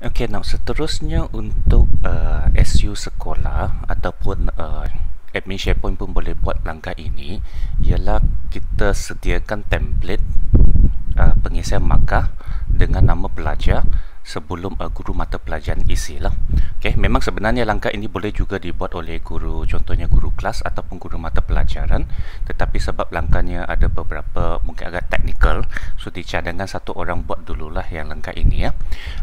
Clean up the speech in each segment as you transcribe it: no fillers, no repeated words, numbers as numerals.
Okey, nah seterusnya untuk SU sekolah ataupun admin SharePoint pun boleh buat langkah ini ialah kita sediakan template pengisian markah dengan nama pelajar sebelum guru mata pelajaran isilah. Okey, memang sebenarnya langkah ini boleh juga dibuat oleh guru, contohnya guru kelas ataupun guru mata pelajaran, tetapi sebab langkahnya ada beberapa mungkin agak teknikal, so dicadangkan satu orang buat dululah yang langkah ini ya.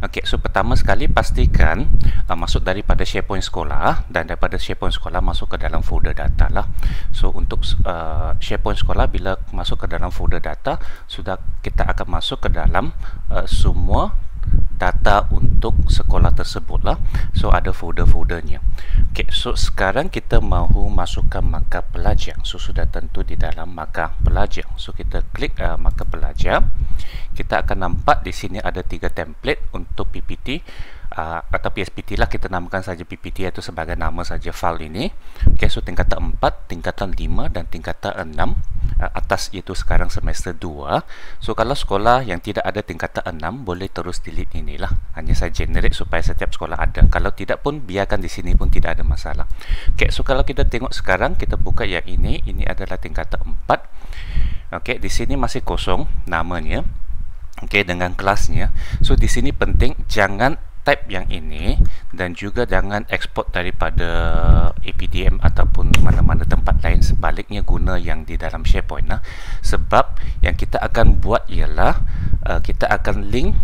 Okey, so pertama sekali pastikan masuk daripada SharePoint sekolah, dan daripada SharePoint sekolah masuk ke dalam folder data lah. So untuk SharePoint sekolah, bila masuk ke dalam folder data, sudah kita akan masuk ke dalam semua data untuk sekolah tersebut lah. So ada folder-foldernya. Okay, so sekarang kita mahu masukkan markah pelajar. So sudah tentu di dalam markah pelajar. So kita klik markah pelajar. Kita akan nampak di sini ada 3 template untuk PPT atau PSPT lah, kita namakan saja PPT iaitu sebagai nama saja file ini. Okay, so tingkatan 4, tingkatan 5 dan tingkatan 6 atas itu sekarang semester 2. So kalau sekolah yang tidak ada tingkatan 6 boleh terus delete inilah, hanya saya generate supaya setiap sekolah ada. Kalau tidak pun biarkan di sini pun tidak ada masalah. Okay, so kalau kita tengok sekarang, kita buka yang ini adalah tingkatan 4. Okay, di sini masih kosong namanya. Okay, dengan kelasnya. So di sini penting jangan type yang ini dan juga jangan ekspor daripada APDM ataupun mana-mana tempat lain, sebaliknya guna yang di dalam SharePoint lah. Sebab yang kita akan buat ialah kita akan link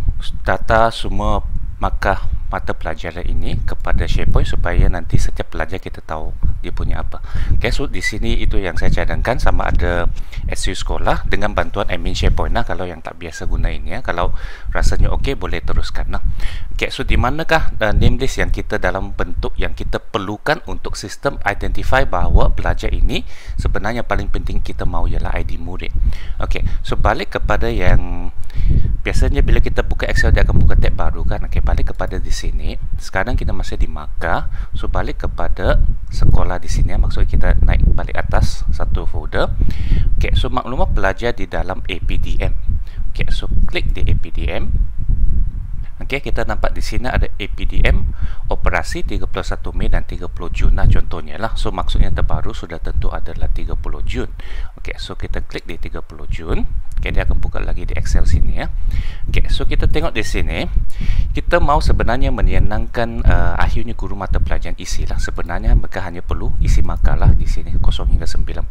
data semua markah mata pelajaran ini kepada SharePoint supaya nanti setiap pelajar kita tahu dia punya apa. Okay, so di sini itu yang saya cadangkan, sama ada SU sekolah dengan bantuan admin SharePoint lah kalau yang tak biasa guna ini ya. Kalau rasanya okey, boleh teruskan lah. Okay, so di manakah name list yang kita dalam bentuk yang kita perlukan untuk sistem identify bahawa pelajar ini sebenarnya paling penting kita mahu ialah ID murid. Okay, so balik kepada yang biasanya bila kita buka Excel dia akan buka tab baru kan. Okay, balik kepada di sini. Sekarang kita masih di markah. So balik kepada sekolah di sini. Maksudnya kita naik balik atas satu folder. Okay, so maklumat pelajar di dalam APDM. Okay, so klik di APDM. Okay, kita nampak di sini ada APDM operasi 31 Mei dan 30 Jun lah contohnya lah. So maksudnya terbaru sudah tentu adalah 30 Jun. Okay, so kita klik di 30 Jun. Okay, dia akan buka lagi di Excel sini ya. Okay, so kita tengok di sini, kita mau sebenarnya menyenangkan akhirnya guru mata pelajaran isi lah. Sebenarnya mereka hanya perlu isi makalah di sini 0 hingga 99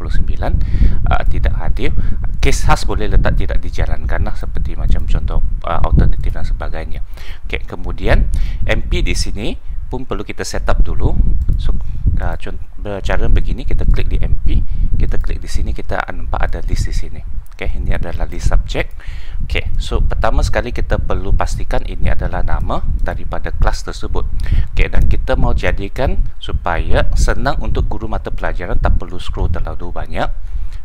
tidak hadir. Kes khas boleh letak tidak dijalankan lah, seperti macam contoh alternatif dan sebagainya. Okay, kemudian MP di sini pun perlu kita set up dulu. So cara begini, kita klik di MP, kita klik di sini, kita nampak ada list di sini. Okay, ini adalah list subjek. Okay, so pertama sekali kita perlu pastikan ini adalah nama daripada kelas tersebut. Okay, dan kita mau jadikan supaya senang untuk guru mata pelajaran, tak perlu scroll terlalu banyak.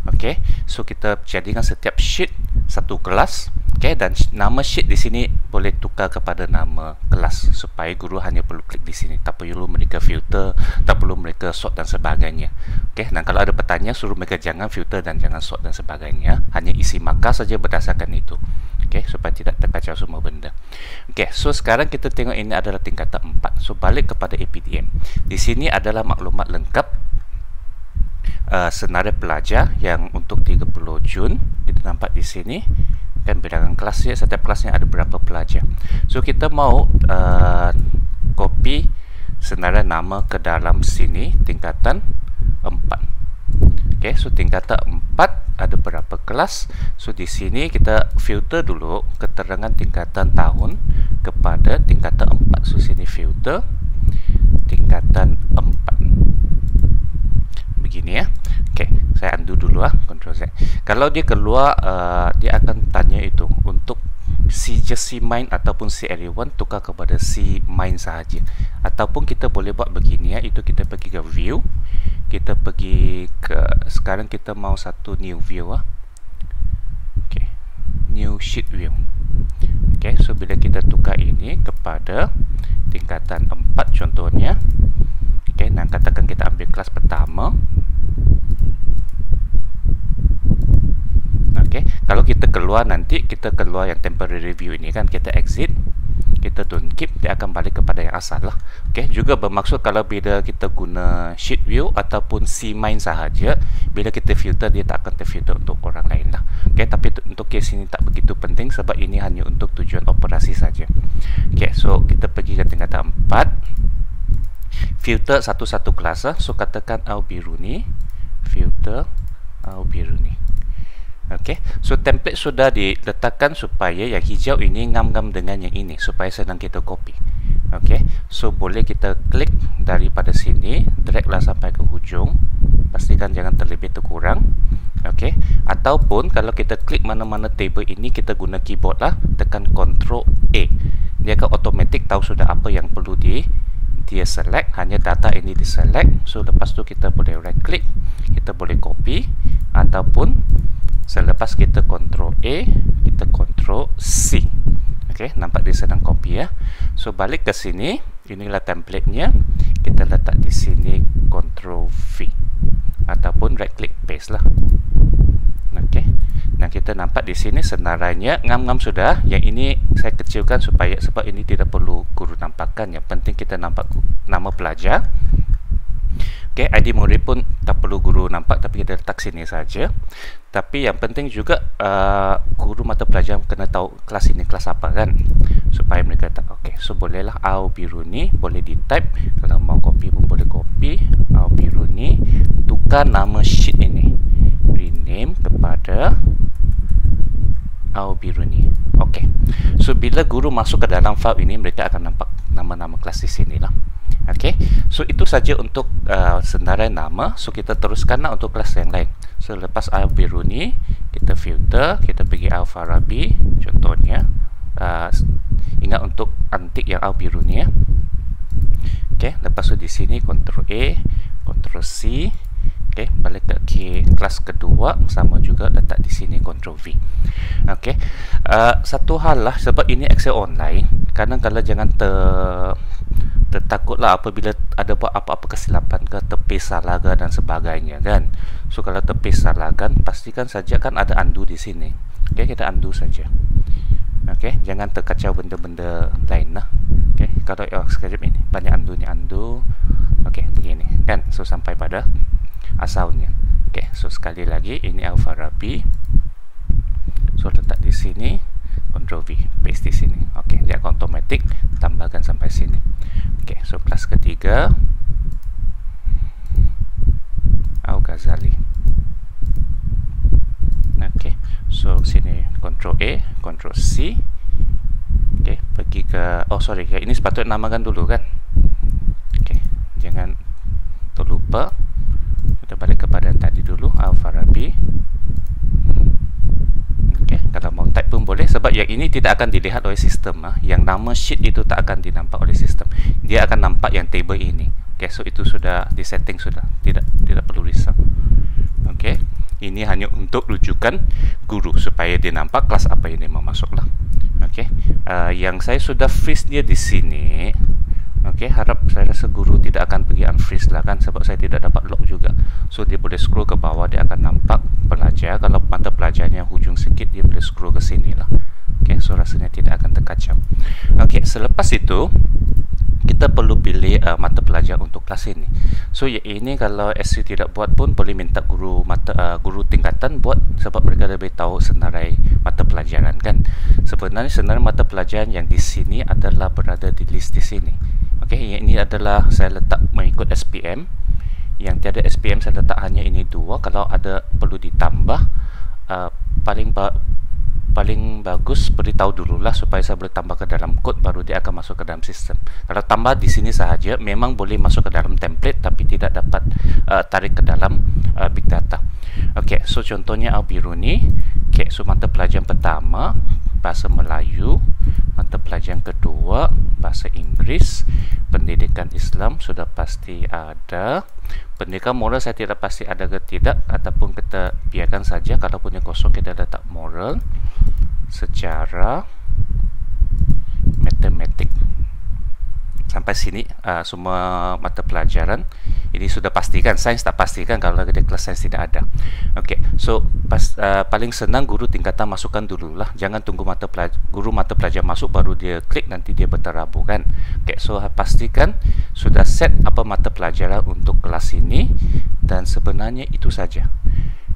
Okay, so kita jadikan setiap sheet satu kelas. Okay, dan nama sheet di sini boleh tukar kepada nama kelas supaya guru hanya perlu klik di sini, tak perlu mereka filter, tak perlu mereka sort dan sebagainya. Okay, dan kalau ada pertanyaan suruh mereka jangan filter dan jangan sort dan sebagainya, hanya isi markah saja berdasarkan itu. Okay, supaya tidak terkacau semua benda. Okay, so sekarang kita tengok ini adalah tingkatan 4. So balik kepada APDM. Di sini adalah maklumat lengkap senarai pelajar yang untuk 30 Jun. Kita nampak di sini kan bilangan kelasnya, setiap kelasnya ada berapa pelajar. So kita mau copy senarai nama ke dalam sini tingkatan 4. Okay, so tingkatan 4 ada berapa kelas. So di sini kita filter dulu keterangan tingkatan tahun kepada tingkatan 4. So sini filter tingkatan 4 begini ya. Okay, saya undo dulu Ctrl Z. Kalau dia keluar dia akan tanya itu untuk just C main ataupun C area1 tukar kepada C main sahaja. Ataupun kita boleh buat begini ya, itu kita pergi ke view, kita pergi ke, sekarang kita mau satu new view okay, new sheet view. Okay, so bila kita tukar ini kepada tingkatan 4 contohnya. Okay, nah katakan kita ambil kelas pertama. Okay, kalau kita keluar nanti, kita keluar yang temporary view ini kan, kita exit. kita don't keep, dia akan balik kepada yang asal lah. Okay, juga bermaksud kalau bila kita guna sheet view ataupun CMine sahaja, bila kita filter dia tak akan terfilter untuk orang lain lah. Okay, tapi untuk case ini tak begitu penting sebab ini hanya untuk tujuan operasi saja. Okay, so kita pergi ke tingkatan 4, filter satu-satu kelas lah. So katakan Al-Biruni, filter Al-Biruni. Okay, so template sudah diletakkan supaya yang hijau ini ngam-ngam dengan yang ini supaya senang kita copy. Okay, so boleh kita klik daripada sini, drag lah sampai ke hujung, pastikan jangan terlebih terkurang. Okay, ataupun kalau kita klik mana-mana table ini, kita guna keyboard lah, tekan Ctrl A, dia akan automatic tahu sudah apa yang perlu dia select, hanya data ini di select. So lepas tu kita boleh right click, kita boleh copy, ataupun selepas kita Ctrl A, kita Ctrl C. Okay, nampak dia sedang copy ya. So balik ke sini, inilah templatenya, kita letak di sini Ctrl V, ataupun right click paste lah. Okay, dan kita nampak di sini senarainya ngam-ngam sudah. Yang ini saya kecilkan supaya, sebab ini tidak perlu guru nampakkan. Yang penting kita nampak nama pelajar. Okay, ID murid pun tak perlu guru nampak, tapi kita letak sini saja. Tapi yang penting juga guru mata pelajar kena tahu kelas ini kelas apa kan, supaya mereka tak. Okay, so bolehlah Al-Biruni, boleh di type. Kalau mau copy pun boleh copy Al-Biruni, tukar nama sheet ini, rename kepada Al-Biruni. Okay, so bila guru masuk ke dalam file ini, mereka akan nampak nama-nama kelas di sini lah. Okay, so itu saja untuk senarai nama. So kita teruskanlah untuk kelas yang lain. So lepas Al-Biruni, kita filter, kita pergi Al-Farabi contohnya. Ingat untuk antik yang Al-Biruni ya. Okay, lepas tu di sini Ctrl A, Ctrl C. Okay, balik ke kelas kedua, sama juga letak di sini Ctrl V. Okay, satu hal lah, sebab ini Excel online, kadang kalau jangan tertakutlah apabila ada buat apa-apa kesilapan ke, tepis salah ke dan sebagainya kan. So kalau tepis salah kan, pastikan saja kan ada undo di sini. Okay, kita undo saja. Okay, jangan terkacau benda-benda lain lah. Okay, kalau sekejap ini banyak undo ni undo. Okay, begini kan. So sampai pada asalnya. Okay, so sekali lagi ini Al-Farabi. So letak di sini, Ctrl V, paste di sini. Okay, dia akan automatic tambahkan sampai sini. Okay, so kelas ketiga Al-Ghazali. Okay, so sini Ctrl A, Ctrl C. Okay, pergi ke, oh sorry, ini sepatutnya namakan dulu kan. Okay, jangan terlupa. Kita balik kepada yang tadi dulu, Al-Farabi. Okay, kalau mau type pun boleh, sebab yang ini tidak akan dilihat oleh sistem. Yang nama sheet itu tak akan dinampak oleh sistem. Dia akan nampak yang table ini. Okay, so itu sudah di setting sudah, tidak perlu risau. Okay, ini hanya untuk rujukan guru supaya dia nampak kelas apa yang dia mau masuk lah. Okay, yang saya sudah freeze dia di sini. Okay, harap saya rasa guru tidak akan pergi unfreeze lah kan, sebab saya tidak dapat lock juga. So dia boleh scroll ke bawah, dia akan nampak pelajar. Kalau mata pelajarnya hujung sikit, dia boleh scroll ke sini lah. Okay, so rasanya tidak akan terkacau. Okay, selepas itu kita perlu pilih mata pelajar untuk kelas ini. So ini kalau SU tidak buat pun boleh minta guru guru tingkatan buat, sebab mereka lebih tahu senarai mata pelajaran kan. Sebenarnya senarai mata pelajaran yang di sini adalah berada di list di sini. Okay, ini adalah saya letak mengikut SPM. Yang tiada SPM saya letak hanya ini dua. Kalau ada perlu ditambah, paling bagus beritahu dululah supaya saya boleh tambah ke dalam kod, baru dia akan masuk ke dalam sistem. Kalau tambah di sini sahaja, memang boleh masuk ke dalam template, tapi tidak dapat tarik ke dalam big data. Okay, so contohnya Al-Biruni. Okay, so mata pelajaran pertama bahasa Melayu, mata pelajaran kedua bahasa Inggris, pendidikan Islam sudah pasti ada. Pendidikan moral saya tidak pasti ada ke tidak, ataupun kita biarkan saja. Kalau punya kosong kita letak moral, sejarah, matematik. sampai sini semua mata pelajaran ini sudah pastikan. Sains tak pastikan kalau di kelas sains tidak ada. Okey, so paling senang guru tingkatan masukkan dululah. Jangan tunggu guru mata pelajar masuk baru dia klik, nanti dia berterabu kan. Okey, so pastikan sudah set apa mata pelajaran untuk kelas ini, dan sebenarnya itu saja.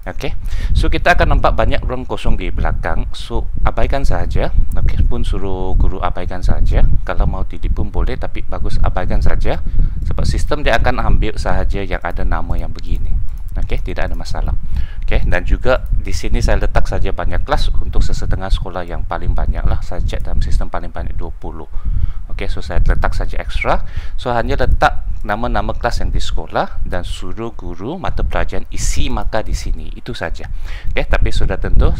Okey, so kita akan nampak banyak ruang kosong di belakang. So abaikan saja. Okey, pun suruh guru abaikan saja. Kalau mau tidik pun boleh, tapi bagus abaikan saja. Sebab sistem dia akan ambil sahaja yang ada nama yang begini. Okey, tidak ada masalah. Okey, dan juga di sini saya letak saja banyak kelas untuk sesetengah sekolah yang paling banyak lah. Saya cek dalam sistem paling banyak 20. Okey, so saya letak saja ekstra. So hanya letak nama-nama kelas yang di sekolah dan suruh guru mata pelajaran isi maka di sini. Itu saja. Okey, tapi sudah tentu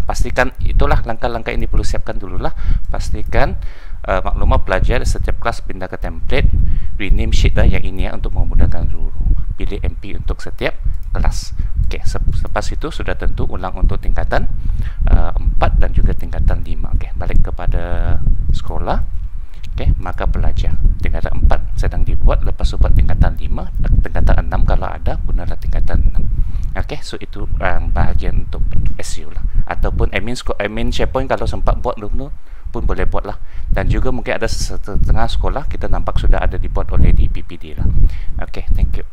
pastikan itulah langkah-langkah ini perlu siapkan dululah. Pastikan maklumat pelajar setiap kelas pindah ke template, rename sheet lah yang ini ya, untuk memudahkan guru. Pilih MP untuk setiap kelas. Okey, selepas itu sudah tentu ulang untuk tingkatan 4 dan juga tingkatan 5. Okey, balik kepada sekolah. Okey, maka belajar tingkatan 4 sedang dibuat, lepas buat tingkatan 5, tingkatan 6 kalau ada gunalah tingkatan 6. Okey, so itu bahagian untuk SU lah, ataupun admin SharePoint kalau sempat buat dulu pun boleh buat lah. Dan juga mungkin ada setengah sekolah kita nampak sudah ada dibuat oleh di PPD lah. Okey, thank you.